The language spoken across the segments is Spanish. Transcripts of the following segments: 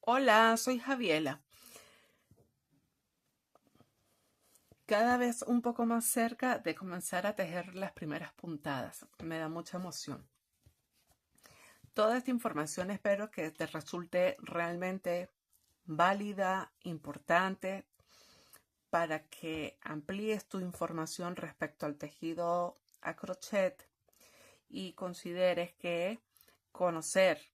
Hola, soy Javiela. Cada vez un poco más cerca de comenzar a tejer las primeras puntadas. Me da mucha emoción. Toda esta información espero que te resulte realmente válida, importante, para que amplíes tu información respecto al tejido a crochet y consideres que conocer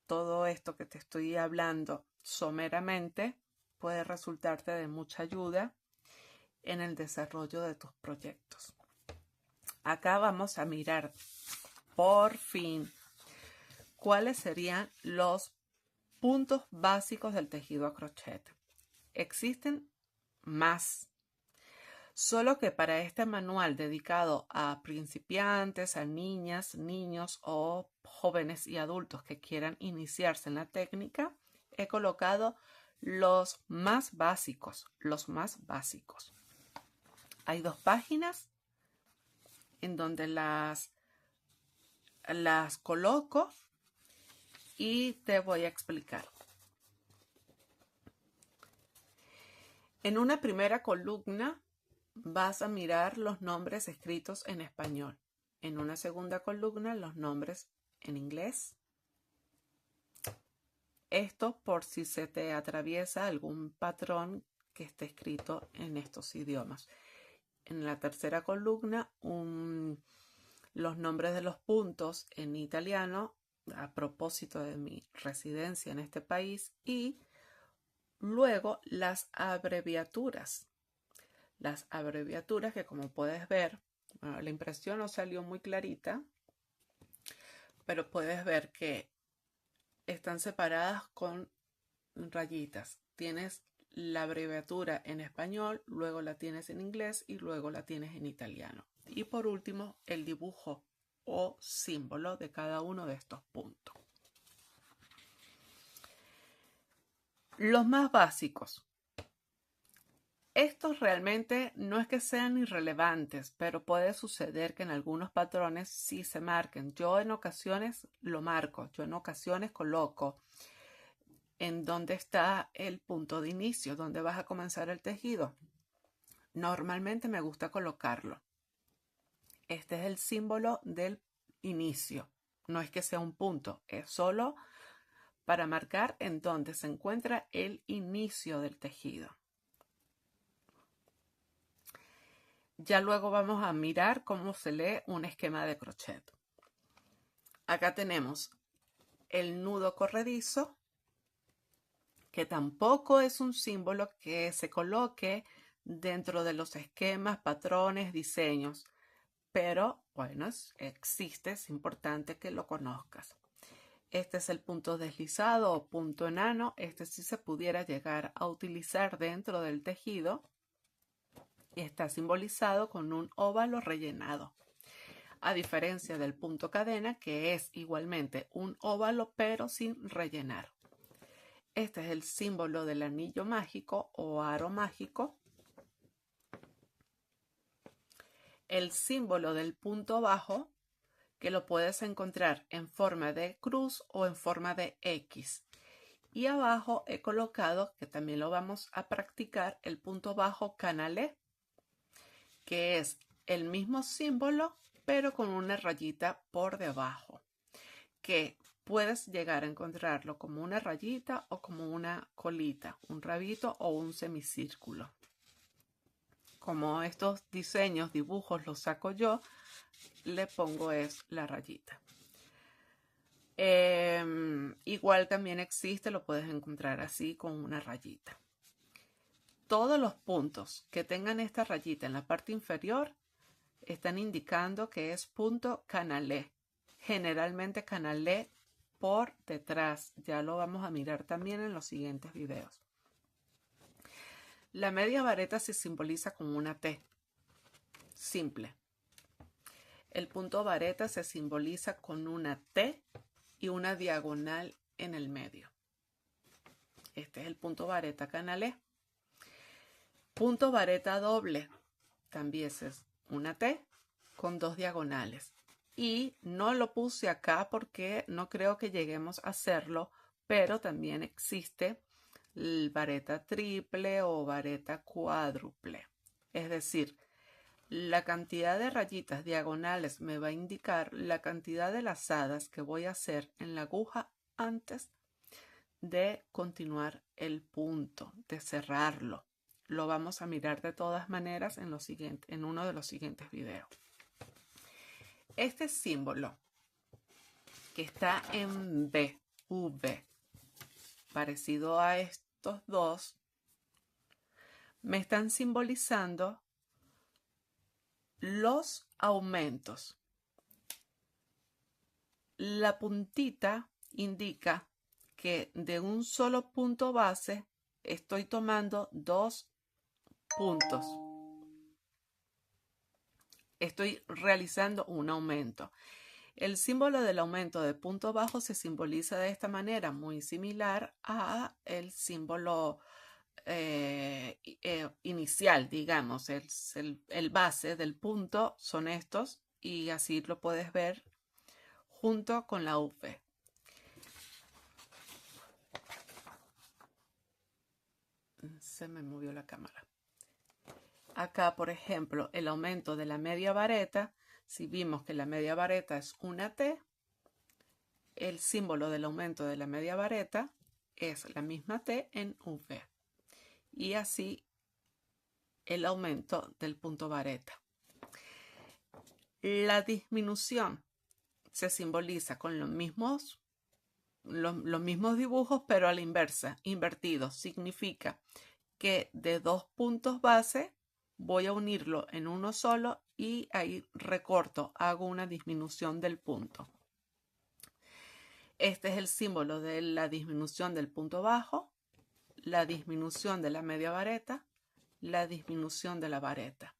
todo esto que te estoy hablando someramente puede resultarte de mucha ayuda en el desarrollo de tus proyectos. Acá vamos a mirar por fin cuáles serían los puntos básicos del tejido a crochet. Existen más, solo que para este manual dedicado a principiantes, a niñas, niños o jóvenes y adultos que quieran iniciarse en la técnica, he colocado los más básicos, Hay dos páginas en donde las coloco y te voy a explicar. En una primera columna vas a mirar los nombres escritos en español. En una segunda columna los nombres en inglés. Esto por si se te atraviesa algún patrón que esté escrito en estos idiomas. En la tercera columna los nombres de los puntos en italiano a propósito de mi residencia en este país y luego las abreviaturas. Las abreviaturas que, como puedes ver, bueno, la impresión no salió muy clarita, pero puedes ver que están separadas con rayitas. Tienes la abreviatura en español, luego la tienes en inglés y luego la tienes en italiano. Y por último, el dibujo o símbolo de cada uno de estos puntos. Los más básicos. Estos realmente no es que sean irrelevantes, pero puede suceder que en algunos patrones sí se marquen. Yo en ocasiones lo marco, yo en ocasiones coloco en dónde está el punto de inicio, dónde vas a comenzar el tejido. Normalmente me gusta colocarlo. Este es el símbolo del inicio. No es que sea un punto, es solo para marcar en dónde se encuentra el inicio del tejido. Ya luego vamos a mirar cómo se lee un esquema de crochet. Acá tenemos el nudo corredizo, que tampoco es un símbolo que se coloque dentro de los esquemas, patrones, diseños, pero bueno, existe, es importante que lo conozcas. Este es el punto deslizado o punto enano. Este sí se pudiera llegar a utilizar dentro del tejido y está simbolizado con un óvalo rellenado. A diferencia del punto cadena, que es igualmente un óvalo pero sin rellenar. Este es el símbolo del anillo mágico o aro mágico. El símbolo del punto bajo, que lo puedes encontrar en forma de cruz o en forma de X. Y abajo he colocado, que también lo vamos a practicar, el punto bajo canalé, que es el mismo símbolo, pero con una rayita por debajo, que puedes llegar a encontrarlo como una rayita o como una colita, un rabito o un semicírculo. Como estos diseños, dibujos los saco yo, le pongo es la rayita. Igual también existe, lo puedes encontrar así con una rayita. Todos los puntos que tengan esta rayita en la parte inferior están indicando que es punto canalé. Generalmente canalé por detrás. Ya lo vamos a mirar también en los siguientes videos. La media vareta se simboliza con una T. Simple. El punto vareta se simboliza con una T y una diagonal en el medio. Este es el punto vareta canalé. Punto vareta doble. También es una T con dos diagonales. Y no lo puse acá porque no creo que lleguemos a hacerlo pero también existe el vareta triple o vareta cuádruple. Es decir, la cantidad de rayitas diagonales me va a indicar la cantidad de lazadas que voy a hacer en la aguja antes de continuar el punto, de cerrarlo. Lo vamos a mirar de todas maneras en uno de los siguientes videos. Este símbolo que está en B, V, parecido a estos dos, me están simbolizando los aumentos. La puntita indica que de un solo punto base estoy tomando 2 puntos. Estoy realizando un aumento. El símbolo del aumento de punto bajo se simboliza de esta manera, muy similar a el símbolo inicial, digamos. El base del punto son estos y así lo puedes ver junto con la V. Se me movió la cámara. Acá, por ejemplo, el aumento de la media vareta, si vimos que la media vareta es una T, el símbolo del aumento de la media vareta es la misma T en V. Y así el aumento del punto vareta. La disminución se simboliza con los mismos dibujos, pero a la inversa, invertidos. Significa que de 2 puntos base voy a unirlo en uno solo y ahí recorto, hago una disminución del punto. Este es el símbolo de la disminución del punto bajo, la disminución de la media vareta, la disminución de la vareta.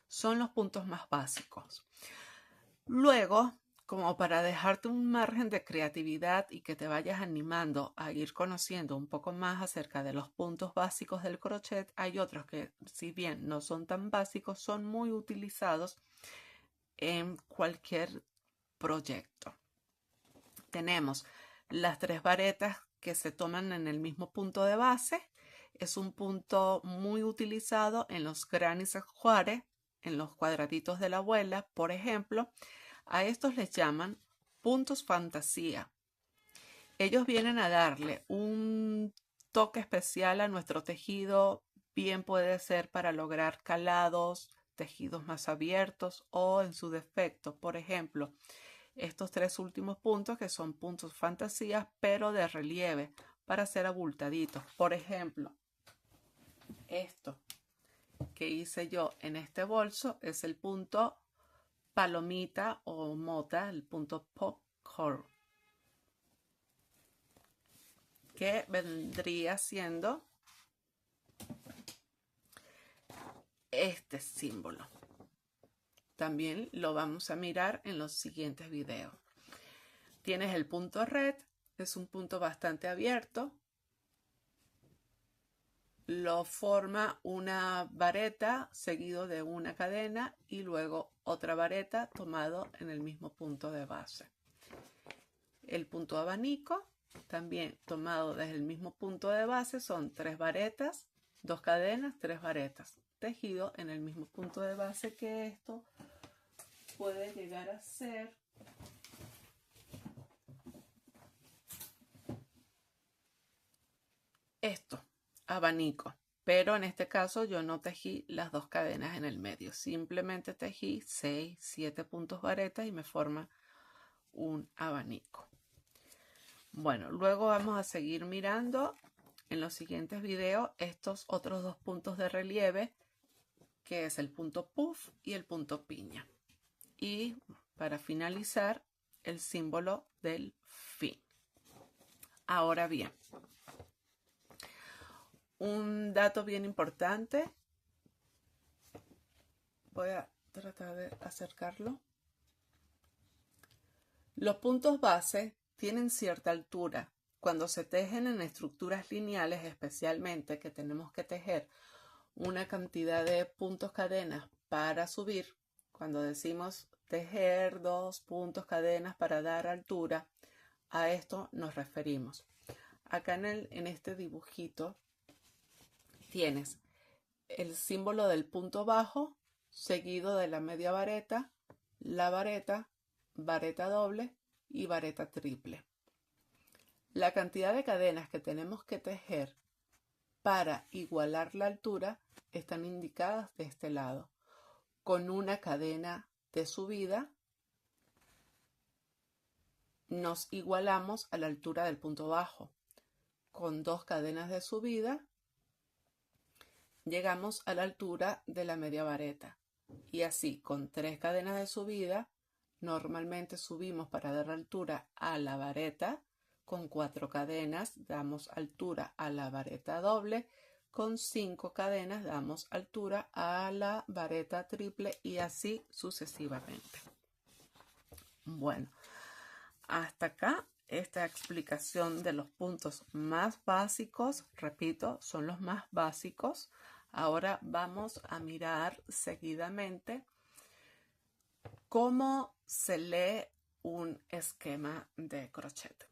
Son los puntos más básicos. Luego, como para dejarte un margen de creatividad y que te vayas animando a ir conociendo un poco más acerca de los puntos básicos del crochet, hay otros que, si bien no son tan básicos, son muy utilizados en cualquier proyecto. Tenemos las 3 varetas que se toman en el mismo punto de base. Es un punto muy utilizado en los granny squares, en los cuadraditos de la abuela, por ejemplo. A estos les llaman puntos fantasía. Ellos vienen a darle un toque especial a nuestro tejido. Bien puede ser para lograr calados, tejidos más abiertos o en su defecto, por ejemplo, estos 3 últimos puntos que son puntos fantasías pero de relieve para hacer abultaditos. Por ejemplo, esto que hice yo en este bolso es el punto palomita o mota, el punto popcorn, que vendría siendo este símbolo. También lo vamos a mirar en los siguientes videos. Tienes el punto red, es un punto bastante abierto. Lo forma una vareta seguido de una cadena y luego otra vareta tomado en el mismo punto de base. El punto abanico, también tomado desde el mismo punto de base, son 3 varetas, 2 cadenas, 3 varetas, tejido en el mismo punto de base, que esto puede llegar a ser esto, abanico. Pero en este caso yo no tejí las 2 cadenas en el medio, simplemente tejí 6, 7 puntos varetas y me forma un abanico. Bueno, luego vamos a seguir mirando en los siguientes videos estos otros 2 puntos de relieve, que es el punto puff y el punto piña. Y para finalizar, el símbolo del fin. Ahora bien, un dato bien importante. Voy a tratar de acercarlo. Los puntos base tienen cierta altura. Cuando se tejen en estructuras lineales, especialmente que tenemos que tejer una cantidad de puntos cadenas para subir, cuando decimos tejer 2 puntos cadenas para dar altura, a esto nos referimos. Acá en este dibujito tienes el símbolo del punto bajo, seguido de la media vareta, la vareta, vareta doble y vareta triple. La cantidad de cadenas que tenemos que tejer para igualar la altura están indicadas de este lado, con una cadena de subida nos igualamos a la altura del punto bajo. Con 2 cadenas de subida llegamos a la altura de la media vareta. Y así, con 3 cadenas de subida, normalmente subimos para dar altura a la vareta. Con 4 cadenas damos altura a la vareta doble. Con 5 cadenas damos altura a la vareta triple y así sucesivamente. Bueno, hasta acá esta explicación de los puntos más básicos, repito, son los más básicos. Ahora vamos a mirar seguidamente cómo se lee un esquema de crochet.